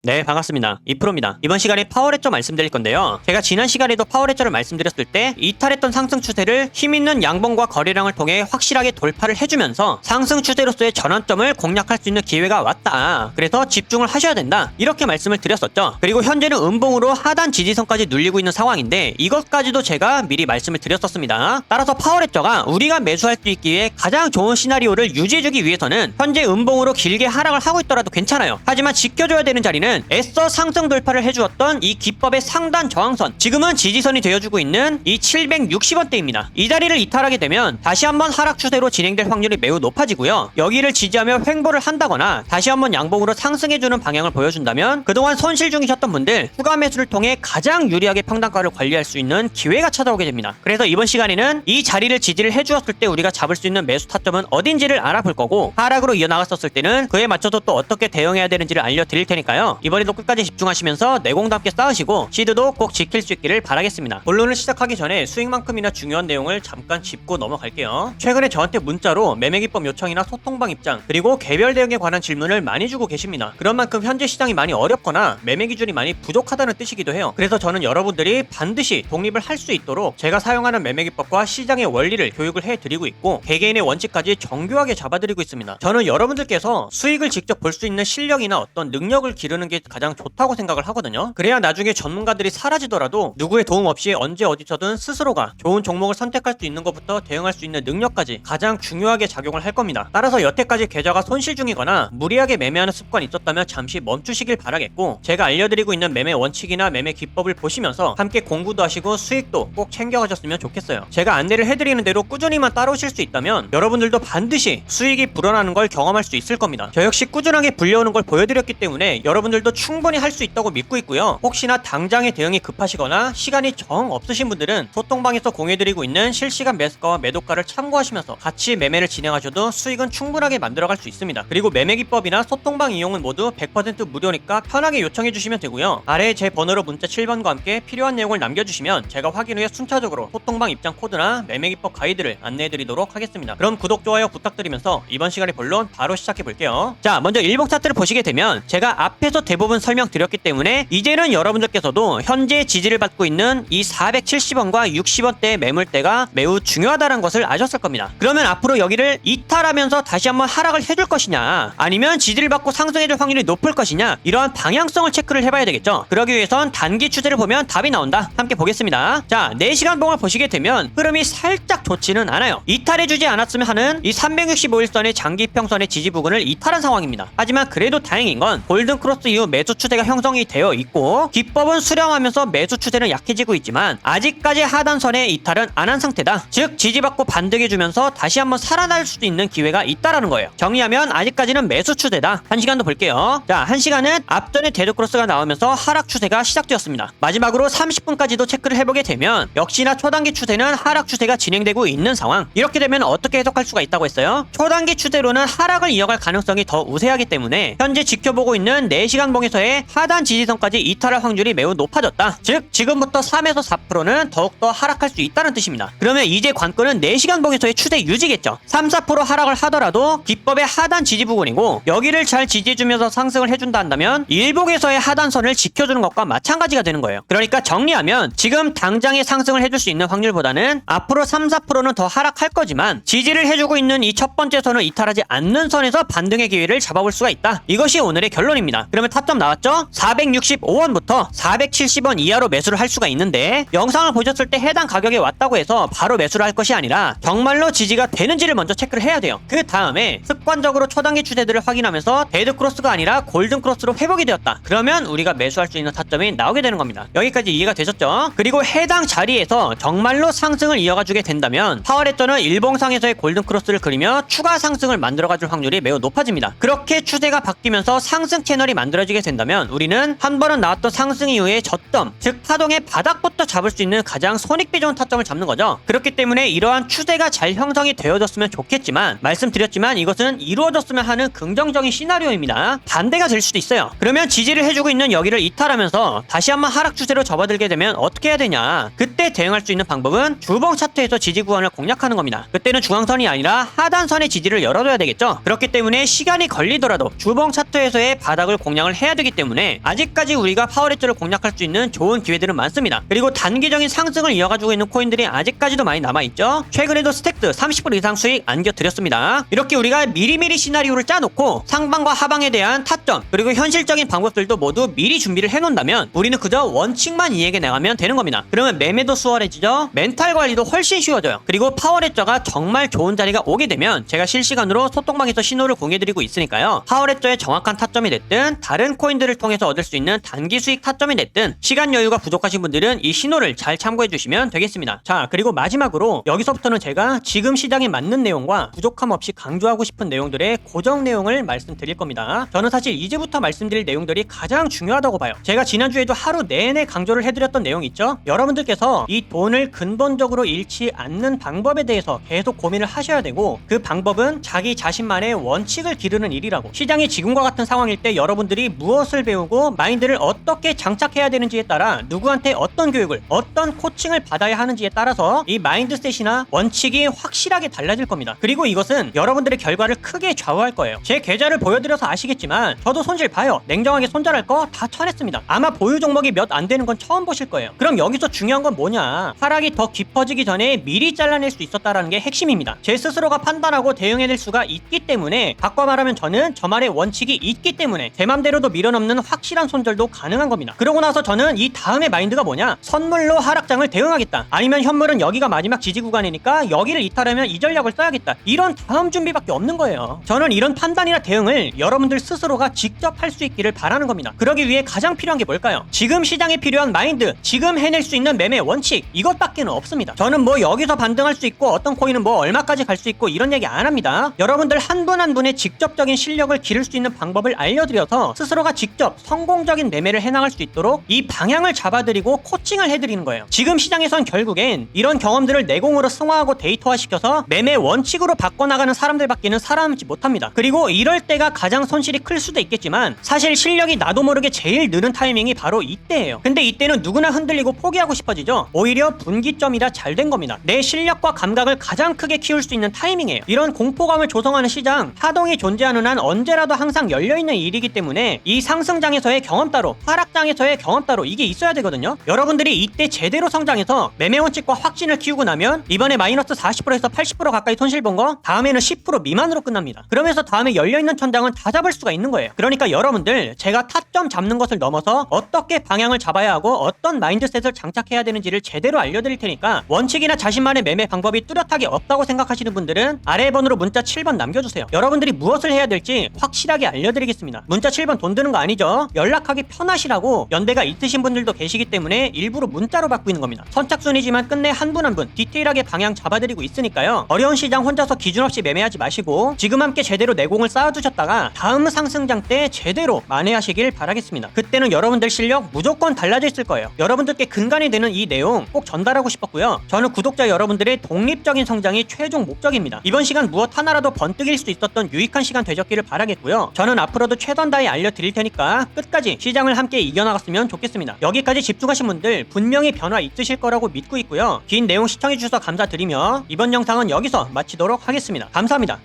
네, 반갑습니다. 이프로입니다. 이번 시간에 파워레저 말씀드릴 건데요. 제가 지난 시간에도 파워레저를 말씀드렸을 때 이탈했던 상승 추세를 힘있는 양봉과 거래량을 통해 확실하게 돌파를 해주면서 상승 추세로서의 전환점을 공략할 수 있는 기회가 왔다. 그래서 집중을 하셔야 된다. 이렇게 말씀을 드렸었죠. 그리고 현재는 음봉으로 하단 지지선까지 눌리고 있는 상황인데 이것까지도 제가 미리 말씀을 드렸었습니다. 따라서 파워레저가 우리가 매수할 수 있기에 가장 좋은 시나리오를 유지해주기 위해서는 현재 음봉으로 길게 하락을 하고 있더라도 괜찮아요. 하지만 지켜줘야 되는 자리는 애써 상승 돌파를 해주었던 이 기법의 상단 저항선, 지금은 지지선이 되어주고 있는 이 760원대입니다. 이 자리를 이탈하게 되면 다시 한번 하락 추세로 진행될 확률이 매우 높아지고요. 여기를 지지하며 횡보를 한다거나 다시 한번 양봉으로 상승해주는 방향을 보여준다면 그동안 손실 중이셨던 분들 추가 매수를 통해 가장 유리하게 평단가를 관리할 수 있는 기회가 찾아오게 됩니다. 그래서 이번 시간에는 이 자리를 지지를 해주었을 때 우리가 잡을 수 있는 매수 타점은 어딘지를 알아볼 거고, 하락으로 이어나갔었을 때는 그에 맞춰서 또 어떻게 대응해야 되는지를 알려드릴 테니까요. 이번에도 끝까지 집중하시면서 내공도 함께 쌓으시고 시드도 꼭 지킬 수 있기를 바라겠습니다. 본론을 시작하기 전에 수익만큼이나 중요한 내용을 잠깐 짚고 넘어갈게요. 최근에 저한테 문자로 매매기법 요청이나 소통방 입장, 그리고 개별 대응에 관한 질문을 많이 주고 계십니다. 그런 만큼 현재 시장이 많이 어렵거나 매매 기준이 많이 부족하다는 뜻이기도 해요. 그래서 저는 여러분들이 반드시 독립을 할 수 있도록 제가 사용하는 매매기법과 시장의 원리를 교육을 해드리고 있고, 개개인의 원칙까지 정교하게 잡아드리고 있습니다. 저는 여러분들께서 수익을 직접 볼 수 있는 실력이나 어떤 능력을 기르는 게 가장 좋다고 생각을 하거든요. 그래야 나중에 전문가들이 사라지더라도 누구의 도움 없이 언제 어디서든 스스로가 좋은 종목을 선택할 수 있는 것부터 대응할 수 있는 능력까지 가장 중요하게 작용을 할 겁니다. 따라서 여태까지 계좌가 손실 중이거나 무리하게 매매하는 습관이 있었다면 잠시 멈추시길 바라겠고, 제가 알려드리고 있는 매매 원칙이나 매매 기법을 보시면서 함께 공부도 하시고 수익도 꼭 챙겨가셨으면 좋겠어요. 제가 안내를 해드리는 대로 꾸준히만 따라오실 수 있다면 여러분들도 반드시 수익이 불어나는 걸 경험할 수 있을 겁니다. 저 역시 꾸준하게 불려오는 걸 보여드렸기 때문에 여러분들도 충분히 할 수 있다고 믿고 있고요. 혹시나 당장의 대응이 급하시거나 시간이 정 없으신 분들은 소통방에서 공유해드리고 있는 실시간 매수가와 매도가를 참고하시면서 같이 매매를 진행하셔도 수익은 충분하게 만들어갈 수 있습니다. 그리고 매매 기법이나 소통방 이용은 모두 100% 무료니까 편하게 요청해주시면 되고요. 아래에 제 번호로 문자 7번과 함께 필요한 내용을 남겨주시면 제가 확인 후에 순차적으로 소통방 입장 코드나 매매 기법 가이드를 안내해드리도록 하겠습니다. 그럼 구독, 좋아요 부탁드리면서 이번 시간의 본론 바로 시작해볼게요. 자, 먼저 일봉 차트를 보시게 되면 제가 앞에서 대부분 설명드렸기 때문에 이제는 여러분들께서도 현재 지지를 받고 있는 이 470원과 60원대의 매물대가 매우 중요하다는 것을 아셨을 겁니다. 그러면 앞으로 여기를 이탈하면서 다시 한번 하락을 해줄 것이냐, 아니면 지지를 받고 상승해줄 확률이 높을 것이냐, 이러한 방향성을 체크를 해봐야 되겠죠. 그러기 위해선 단기 추세를 보면 답이 나온다. 함께 보겠습니다. 자, 4시간 봉을 보시게 되면 흐름이 살짝 좋지는 않아요. 이탈해주지 않았으면 하는 이 365일선의 장기 평선의 지지 부근을 이탈한 상황입니다. 하지만 그래도 다행인 건 골든 크로스 이후 매수 추세가 형성이 되어 있고 기법은 수렴하면서 매수 추세는 약해지고 있지만 아직까지 하단선의 이탈은 안 한 상태다. 즉 지지받고 반등해주면서 다시 한번 살아날 수도 있는 기회가 있다라는 거예요. 정리하면 아직까지는 매수 추세다. 1시간도 볼게요. 자, 1시간은 앞전에 데드크로스가 나오면서 하락 추세가 시작되었습니다. 마지막으로 30분까지도 체크를 해보게 되면 역시나 초단기 추세는 하락 추세가 진행되고 있는 상황. 이렇게 되면 어떻게 해석할 수가 있다고 했어요? 초단기 추세로는 하락을 이어갈 가능성이 더 우세하기 때문에 현재 지켜보고 있는 4시간 봉에서의 하단 지지선까지 이탈할 확률이 매우 높아졌다. 즉 지금부터 3에서 4%는 더욱더 하락할 수 있다는 뜻입니다. 그러면 이제 관건은 4시간 봉에서의 추세 유지겠죠. 3, 4% 하락을 하더라도 기법의 하단 지지 부분이고 여기를 잘 지지해주면서 상승을 해준다 한다면 일봉에서의 하단선을 지켜주는 것과 마찬가지가 되는 거예요. 그러니까 정리하면 지금 당장의 상승을 해줄 수 있는 확률보다는 앞으로 3, 4%는 더 하락할 거지만 지지를 해주고 있는 이 첫 번째 선을 이탈하지 않는 선에서 반등의 기회를 잡아볼 수가 있다. 이것이 오늘의 결론입니다. 그러면 타점 나왔죠? 465원부터 470원 이하로 매수를 할 수가 있는데, 영상을 보셨을 때 해당 가격에 왔다고 해서 바로 매수를 할 것이 아니라 정말로 지지가 되는지를 먼저 체크를 해야 돼요. 그 다음에 습관적으로 초단기 추세들을 확인하면서 데드크로스가 아니라 골든크로스로 회복이 되었다. 그러면 우리가 매수할 수 있는 타점이 나오게 되는 겁니다. 여기까지 이해가 되셨죠? 그리고 해당 자리에서 정말로 상승을 이어가주게 된다면 파워레저는 일봉상에서의 골든크로스를 그리며 추가 상승을 만들어가줄 확률이 매우 높아집니다. 그렇게 추세가 바뀌면서 상승 채널이 만들어지게 된다면 우리는 한 번은 나왔던 상승 이후의 저점, 즉 파동의 바닥부터 잡을 수 있는 가장 손익비 좋은 타점을 잡는 거죠. 그렇기 때문에 이러한 추세가 잘 형성이 되어졌으면 좋겠지만, 말씀드렸지만 이것은 이루어졌으면 하는 긍정적인 시나리오입니다. 반대가 될 수도 있어요. 그러면 지지를 해주고 있는 여기를 이탈하면서 다시 한번 하락 추세로 접어들게 되면 어떻게 해야 되냐, 그때 대응할 수 있는 방법은 주봉 차트에서 지지 구간을 공략하는 겁니다. 그때는 중앙선이 아니라 하단선의 지지를 열어줘야 되겠죠. 그렇기 때문에 시간이 걸리더라도 주봉 차트에서의 바닥을 공략을 결정을 해야 되기 때문에 아직까지 우리가 파워레저를 공략할 수 있는 좋은 기회들은 많습니다. 그리고 단기적인 상승을 이어가지고 있는 코인들이 아직까지도 많이 남아있죠. 최근에도 스택드 30% 이상 수익 안겨드렸습니다. 이렇게 우리가 미리미리 시나리오를 짜놓고 상방과 하방에 대한 타점 그리고 현실적인 방법들도 모두 미리 준비를 해놓는다면 우리는 그저 원칙만 이해해 나가면 되는 겁니다. 그러면 매매도 수월해지죠. 멘탈 관리도 훨씬 쉬워져요. 그리고 파워레저가 정말 좋은 자리가 오게 되면 제가 실시간으로 소통방에서 신호를 공유해드리고 있으니까요. 파워레저의 정확한 타점이 됐든 다른 코인들을 통해서 얻을 수 있는 단기 수익 타점이 됐든 시간 여유가 부족하신 분들은 이 신호를 잘 참고해 주시면 되겠습니다. 자, 그리고 마지막으로 여기서부터는 제가 지금 시장에 맞는 내용과 부족함 없이 강조하고 싶은 내용들의 고정 내용을 말씀드릴 겁니다. 저는 사실 이제부터 말씀드릴 내용들이 가장 중요하다고 봐요. 제가 지난주에도 하루 내내 강조를 해드렸던 내용 있죠? 여러분들께서 이 돈을 근본적으로 잃지 않는 방법에 대해서 계속 고민을 하셔야 되고 그 방법은 자기 자신만의 원칙을 기르는 일이라고. 시장이 지금과 같은 상황일 때 여러분들이 무엇을 배우고 마인드를 어떻게 장착해야 되는지에 따라 누구한테 어떤 교육을 어떤 코칭을 받아야 하는지에 따라서 이 마인드셋이나 원칙이 확실하게 달라질 겁니다. 그리고 이것은 여러분들의 결과를 크게 좌우할 거예요. 제 계좌를 보여드려서 아시겠지만 저도 손실 봐요. 냉정하게 손절할 거 다 쳐냈습니다. 아마 보유 종목이 몇 안 되는 건 처음 보실 거예요. 그럼 여기서 중요한 건 뭐냐? 하락이 더 깊어지기 전에 미리 잘라낼 수 있었다라는 게 핵심입니다. 제 스스로가 판단하고 대응해낼 수가 있기 때문에, 바꿔 말하면 저는 저만의 원칙이 있기 때문에 제 맘대로도 밀어넘는 확실한 손절도 가능한 겁니다. 그러고 나서 저는 이 다음의 마인드가 뭐냐? 선물로 하락장을 대응하겠다. 아니면 현물은 여기가 마지막 지지 구간이니까 여기를 이탈하면 이 전략을 써야겠다. 이런 다음 준비밖에 없는 거예요. 저는 이런 판단이나 대응을 여러분들 스스로가 직접 할 수 있기를 바라는 겁니다. 그러기 위해 가장 필요한 게 뭘까요? 지금 시장에 필요한 마인드, 지금 해낼 수 있는 매매 원칙, 이것밖에는 없습니다. 저는 뭐 여기서 반등할 수 있고 어떤 코인은 뭐 얼마까지 갈 수 있고 이런 얘기 안 합니다. 여러분들 한 분 한 분의 직접적인 실력을 기를 수 있는 방법을 알려드려서 스스로가 직접 성공적인 매매를 해나갈 수 있도록 이 방향을 잡아드리고 코칭을 해드리는 거예요. 지금 시장에선 결국엔 이런 경험들을 내공으로 승화하고 데이터화시켜서 매매 원칙으로 바꿔나가는 사람들밖에는 살아남지 못합니다. 그리고 이럴 때가 가장 손실이 클 수도 있겠지만 사실 실력이 나도 모르게 제일 느는 타이밍이 바로 이때예요. 근데 이때는 누구나 흔들리고 포기하고 싶어지죠. 오히려 분기점이라 잘 된 겁니다. 내 실력과 감각을 가장 크게 키울 수 있는 타이밍이에요. 이런 공포감을 조성하는 시장, 파동이 존재하는 한 언제라도 항상 열려있는 일이기 때문에 이 상승장에서의 경험 따로, 하락장에서의 경험 따로, 이게 있어야 되거든요. 여러분들이 이때 제대로 성장해서 매매 원칙과 확신을 키우고 나면 이번에 마이너스 40%에서 80% 가까이 손실 본 거 다음에는 10% 미만으로 끝납니다. 그러면서 다음에 열려있는 천장은 다 잡을 수가 있는 거예요. 그러니까 여러분들, 제가 타점 잡는 것을 넘어서 어떻게 방향을 잡아야 하고 어떤 마인드셋을 장착해야 되는지를 제대로 알려드릴 테니까 원칙이나 자신만의 매매 방법이 뚜렷하게 없다고 생각하시는 분들은 아래 번호로 문자 7번 남겨주세요. 여러분들이 무엇을 해야 될지 확실하게 알려드리겠습니다. 문자 7번 돈 드는 거 아니죠? 연락하기 편하시라고 연대가 있으신 분들도 계시기 때문에 일부러 문자로 바꾸는 겁니다. 선착순이지만 끝내 한 분 한 분 디테일하게 방향 잡아드리고 있으니까요. 어려운 시장 혼자서 기준 없이 매매하지 마시고 지금 함께 제대로 내공을 쌓아두셨다가 다음 상승장 때 제대로 만회하시길 바라겠습니다. 그때는 여러분들 실력 무조건 달라져 있을 거예요. 여러분들께 근간이 되는 이 내용 꼭 전달하고 싶었고요. 저는 구독자 여러분들의 독립적인 성장이 최종 목적입니다. 이번 시간 무엇 하나라도 번뜩일 수 있었던 유익한 시간 되셨기를 바라겠고요. 저는 앞으로도 최선 다해 알려드릴 테니까 끝까지 시장을 함께 이겨나갔으면 좋겠습니다. 여기까지 집중하신 분들 분명히 변화 있으실 거라고 믿고 있고요. 긴 내용 시청해주셔서 감사드리며 이번 영상은 여기서 마치도록 하겠습니다. 감사합니다.